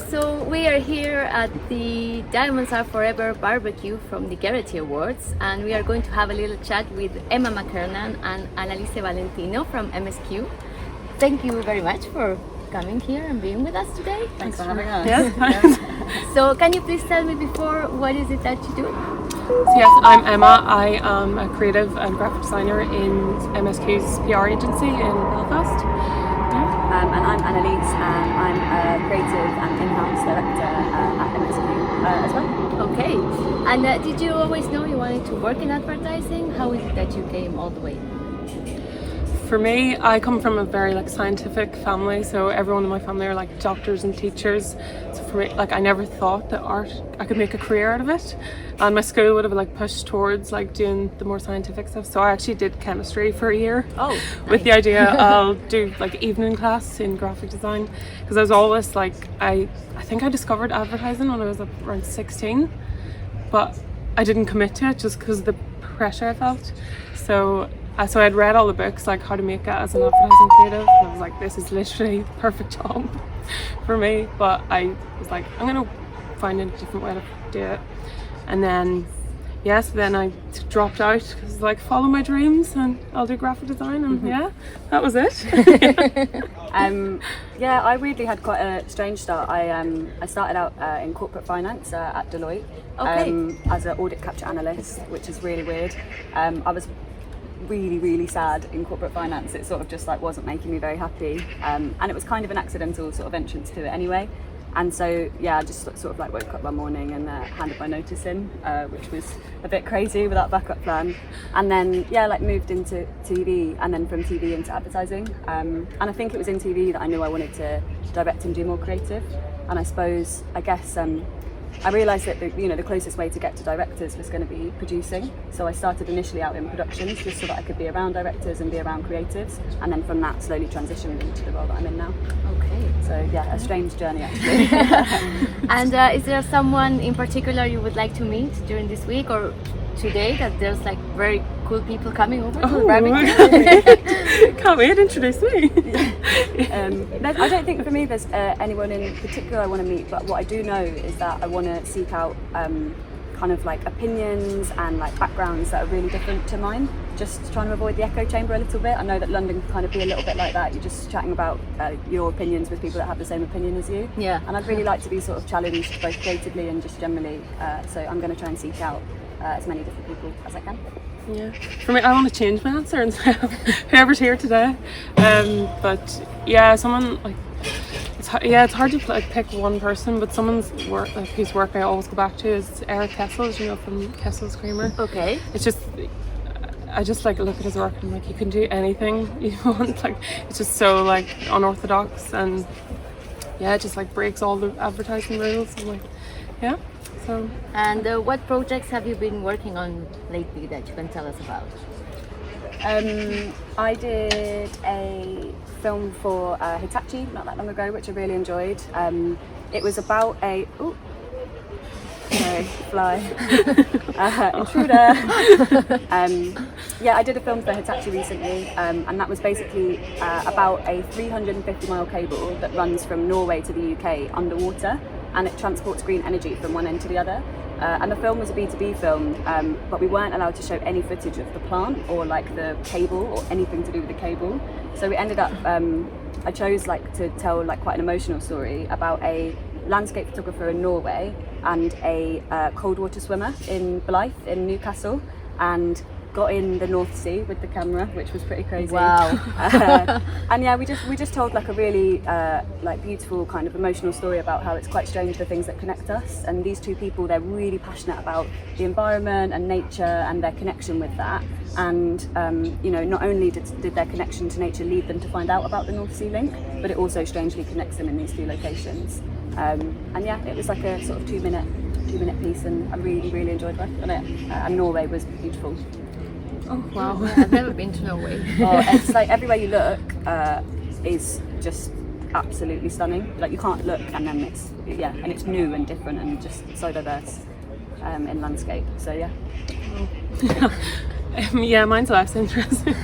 So we are here at the Diamonds Are Forever barbecue from the Gerety Awards, and we are going to have a little chat with Emma McKernan and Annalise Valentino from MSQ. Thank you very much for coming here and being with us today. Thanks for having us. Yes. So can you please tell me before, what is it that you do? Yes, I'm Emma. I am a creative and graphic designer in MSQ's PR agency in Belfast. And I'm Annalise, and I'm a creative and in-house director at MSQ as well. Okay. And did you always know you wanted to work in advertising? How is it that you came all the way? For me, I come from a very scientific family, so everyone in my family are doctors and teachers. So for me, I never thought that I could make a career out of it, and my school would have pushed towards doing the more scientific stuff. So I actually did chemistry for a year. Oh, nice. With the idea I'll do evening class in graphic design, because I was always I think I discovered advertising when I was around 16, but I didn't commit to it just because of the pressure I felt. So I'd read all the books, how to make it as an advertising creative, and I was like, this is literally the perfect job for me. But I was like, I'm going to find a different way to do it. And then, then I dropped out because follow my dreams and I'll do graphic design, and that was it. I weirdly had quite a strange start. I started out in corporate finance at Deloitte as an audit capture analyst, which is really weird. I was really sad in corporate finance. It sort of just wasn't making me very happy, and it was kind of an accidental sort of entrance to it anyway. And so I just sort of woke up one morning and handed my notice in, which was a bit crazy without backup plan. And then moved into TV, and then from TV into advertising. And I think it was in TV that I knew I wanted to direct and do more creative. And I guess I realised that the closest way to get to directors was going to be producing. So I started initially out in productions just so that I could be around directors and be around creatives, and then from that slowly transitioned into the role that I'm in now. Okay. So a strange journey actually. And is there someone in particular you would like to meet during this week or today, that there's very cool people coming over to the barbecue? Can't wait, introduce me. I don't think for me there's anyone in particular I want to meet, but what I do know is that I want to seek out opinions and backgrounds that are really different to mine, just trying to avoid the echo chamber a little bit. I know that London can kind of be a little bit like that. You're just chatting about your opinions with people that have the same opinion as you. Yeah. And I'd really like to be sort of challenged both creatively and just generally, so I'm going to try and seek out as many different people as I can. Yeah, for me, I want to change my answer and say whoever's here today. But someone it's hard to pick one person, but someone's work, whose work I always go back to is Eric Kessel's, from Kessel's Creamer. Okay. It's just, I just look at his work and I'm you can do anything you want. It's just so unorthodox, and it just breaks all the advertising rules. And So. And what projects have you been working on lately that you can tell us about? I did a film for Hitachi not that long ago, which I really enjoyed. It was about a fly intruder. I did a film for Hitachi recently, and that was basically about a 350-mile cable that runs from Norway to the UK underwater, and it transports green energy from one end to the other. And the film was a B2B film, but we weren't allowed to show any footage of the plant or the cable or anything to do with the cable. So we ended up, I chose to tell quite an emotional story about a landscape photographer in Norway and a cold water swimmer in Blyth in Newcastle, and got in the North Sea with the camera, which was pretty crazy. Wow. And we just told a really beautiful kind of emotional story about how it's quite strange the things that connect us. And these two people, they're really passionate about the environment and nature and their connection with that. And not only did their connection to nature lead them to find out about the North Sea link, but it also strangely connects them in these two locations. It was a sort of two minute piece, and I really enjoyed working on it. And Norway was beautiful. Oh wow! I've never been to Norway. It's everywhere you look is just absolutely stunning. You can't look, and then it's new and different and just so diverse in landscape. So mine's less interesting.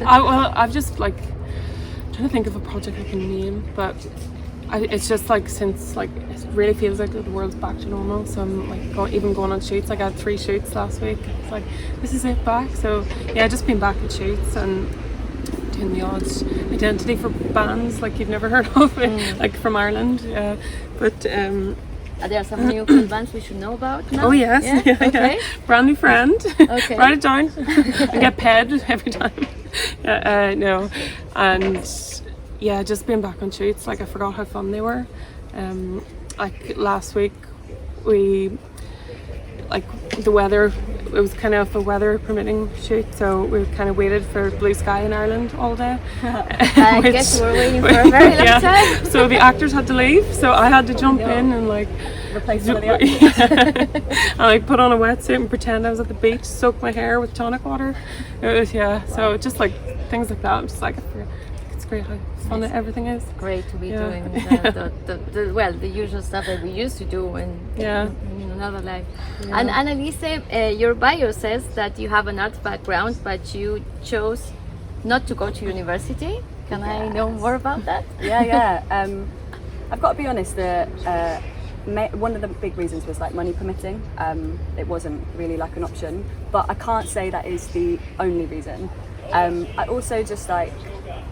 I've just trying to think of a project I can name, but it's just like since like it really feels like the world's back to normal. So I'm like even going on shoots. Like I had 3 shoots last week. It's like this is it back. So yeah, just been back at shoots and doing the odd identity for bands like you've never heard of, like from Ireland. Yeah, but Are there some new cool bands we should know about now? oh yes, Yeah? Okay. yeah. Brand new friend. Okay. Write it down. I get paid every time. Yeah, no, and yeah, just being back on shoots. Like I forgot how fun they were. Like last week, we like the weather. It was kind of a weather permitting shoot, so we kind of waited for blue sky in Ireland all day. I guess we were waiting for a very long time. So the actors had to leave, so I had to jump in and like Replace some of the actors. and like put on a wetsuit and pretend I was at the beach, soak my hair with tonic water. It was so just like things like that. I'm just like it's great how fun everything is. Great to be Yeah. doing the usual stuff that we used to do in another life. Yeah. And Annalise, your bio says that you have an art background, but you chose not to go to university. Can I know more about that? Yeah. I've got to be honest. One of the big reasons was like money permitting. It wasn't really like an option, but I can't say that is the only reason. I also just like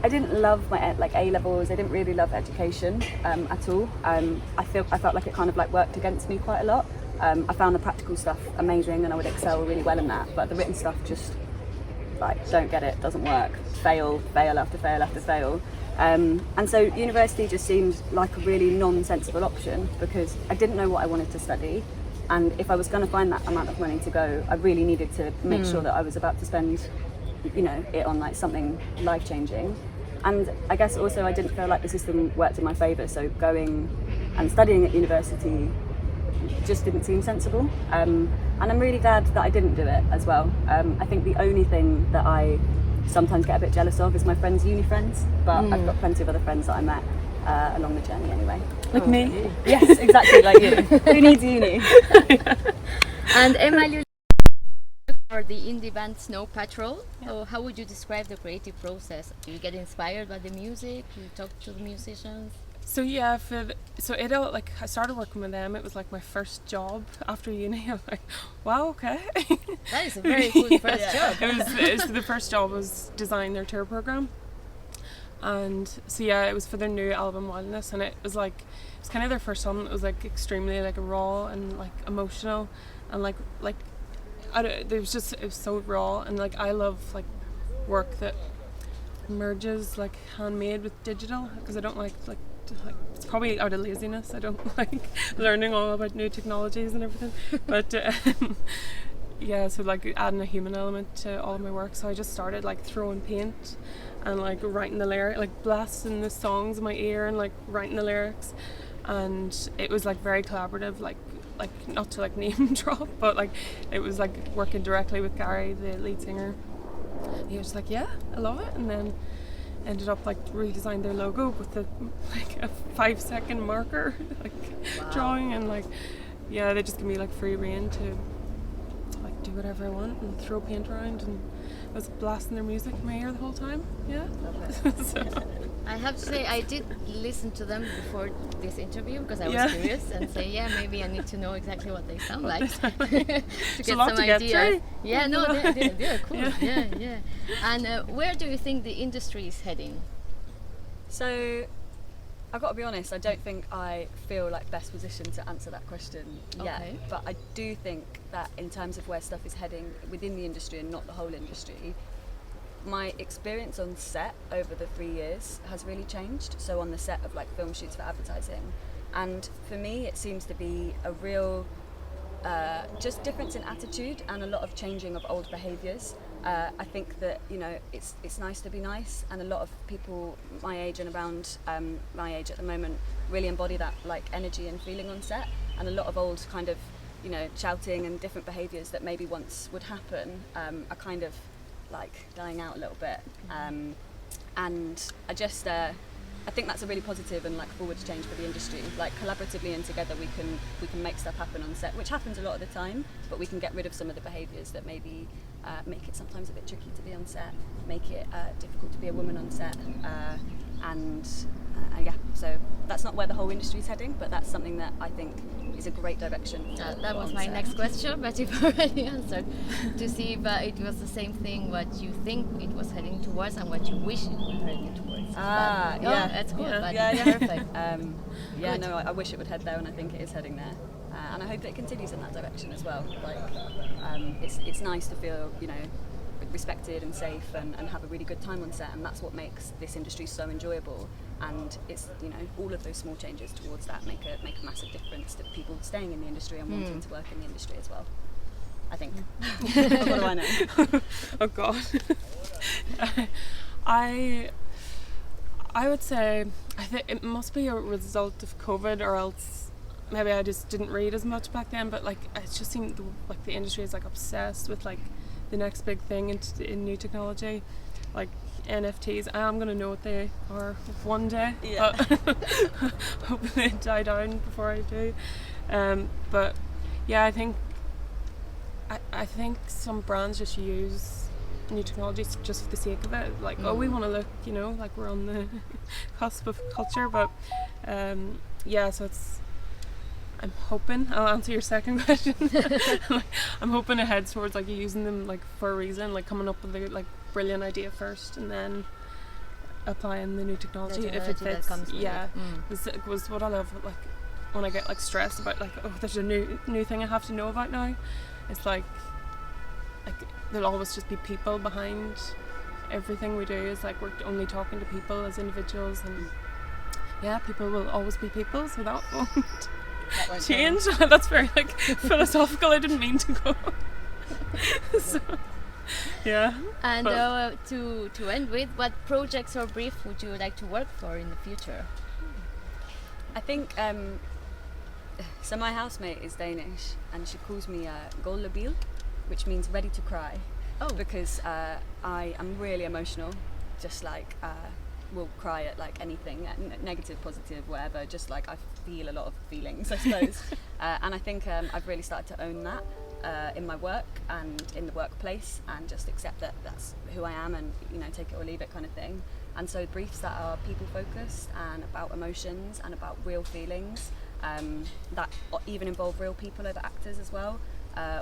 I didn't love my like A levels. I didn't really love education at all. I felt like it kind of like worked against me quite a lot. I found the practical stuff amazing, and I would excel really well in that. But the written stuff just like don't get it, doesn't work. Fail after fail after fail. And so university just seemed like a really non-sensible option because I didn't know what I wanted to study, and if I was going to find that amount of money to go, I really needed to make sure that I was about to spend, it on like something life-changing. And I guess also I didn't feel like the system worked in my favour, so going and studying at university just didn't seem sensible. And I'm really glad that I didn't do it as well. I think the only thing that I sometimes get a bit jealous of is my friends' uni friends, but I've got plenty of other friends that I met along the journey anyway. Like me? Yes, exactly, like you. Who needs uni? And Emma, you for the indie band Snow Patrol. So how would you describe the creative process? Do you get inspired by the music? Do you talk to the musicians? So yeah, like I started working with them. It was like my first job after uni. I was like, wow, okay. That is a very good first job. It was the first job was designing their tour program, and so yeah, it was for their new album Wildness, and it was kind of their first song. It was like extremely like raw and like emotional, and like it was so raw, and like I love like work that merges like handmade with digital, because I don't like it's probably out of laziness. I don't like learning all about new technologies and everything, but yeah, so like adding a human element to all of my work. So I just started like throwing paint and like writing the lyric, like blasting the songs in my ear and like writing the lyrics, and it was like very collaborative, like not to like name drop, but like it was like working directly with Gary, the lead singer. He was like, yeah, I love it, and then ended up like redesigned their logo with a 5-second marker drawing, and like yeah, they just give me like free rein to like do whatever I want and throw paint around, and I was blasting their music in my ear the whole time. Yeah. So. I have to say I did listen to them before this interview because I was curious and say maybe I need to know exactly what they sound like to get some ideas. Yeah, no, they're cool. Yeah. And where do you think the industry is heading? So I've got to be honest, I don't think I feel like best positioned to answer that question yet. Okay. But I do think that in terms of where stuff is heading within the industry and not the whole industry, my experience on set over the 3 years has really changed. So on the set of like film shoots for advertising, and for me it seems to be a real just difference in attitude and a lot of changing of old behaviours. I think that it's nice to be nice, and a lot of people my age and around my age at the moment really embody that like energy and feeling on set, and a lot of old kind of shouting and different behaviours that maybe once would happen are kind of like dying out a little bit, and I think that's a really positive and like forward change for the industry. Like collaboratively and together we can make stuff happen on set, which happens a lot of the time, but we can get rid of some of the behaviours that maybe make it sometimes a bit tricky to be on set, make it difficult to be a woman on set, and Yeah, so that's not where the whole industry is heading, but that's something that I think is a great direction. That was my next question, but you've already answered. To see if it was the same thing, what you think it was heading towards and what you wish it was heading towards. But, no, that's good, but perfect. No, I wish it would head there, and I think it is heading there. And I hope that it continues in that direction as well. Like, it's nice to feel, respected and safe and have a really good time on set, and that's what makes this industry so enjoyable. And it's all of those small changes towards that make a massive difference to people staying in the industry and wanting to work in the industry as well, I think. What do I know? Oh god. I would say I think it must be a result of COVID, or else maybe I just didn't read as much back then, but like it just seemed like the industry is like obsessed with like the next big thing in new technology, like NFTs. I am gonna know what they are one day, but hopefully they die down before I do. But yeah, I think some brands just use new technologies just for the sake of it. Like, oh, we want to look, like we're on the cusp of culture. But so it's. I'm hoping I'll answer your second question. I'm hoping it heads towards like using them like for a reason, like coming up with a like brilliant idea first and then applying the new technology if it fits. This was what I love, like when I get like stressed about like, oh, there's a new thing I have to know about now. It's like there'll always just be people behind everything we do. Is like we're only talking to people as individuals, and people will always be people, so that won't change. That's very like philosophical. I didn't mean to go. So, yeah. And to end with, what projects or brief would you like to work for in the future? I think so. My housemate is Danish, and she calls me Gollebil, which means ready to cry. Oh. Because I am really emotional, just like. Will cry at like anything, negative, positive, whatever. Just like I feel a lot of feelings, I suppose. And I think I've really started to own that in my work and in the workplace, and just accept that that's who I am, and take it or leave it kind of thing. And so briefs that are people focused and about emotions and about real feelings, that even involve real people over actors as well,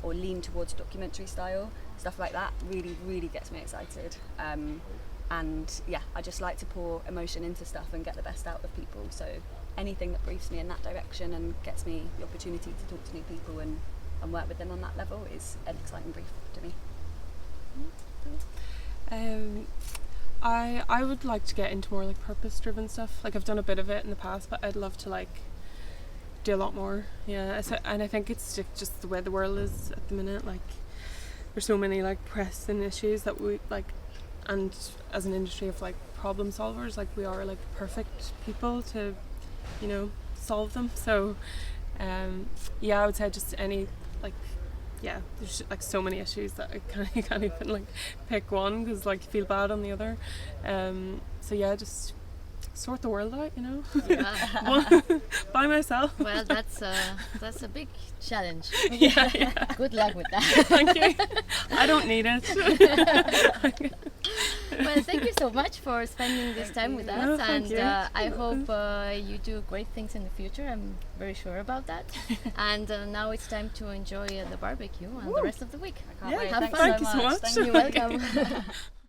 or lean towards documentary style, stuff like that really, really gets me excited. And I just like to pour emotion into stuff and get the best out of people. So anything that briefs me in that direction and gets me the opportunity to talk to new people and work with them on that level is an exciting brief to me. I would like to get into more like purpose-driven stuff. Like I've done a bit of it in the past, but I'd love to like do a lot more. Yeah, and I think it's just the way the world is at the minute. Like there's so many like pressing issues that we like. And as an industry of like problem solvers, like we are like perfect people to, solve them. So, I would say just any like, there's like so many issues that you can't even like pick one because like you feel bad on the other. Just sort the world out, by myself. Well, that's a big challenge. Yeah. Good luck with that. Thank you. I don't need it. Well, thank you so much for spending this time with us, and I hope you do great things in the future. I'm very sure about that. And now it's time to enjoy the barbecue and the rest of the week. I can't wait. Have Thanks fun. Thank you so much. You're welcome.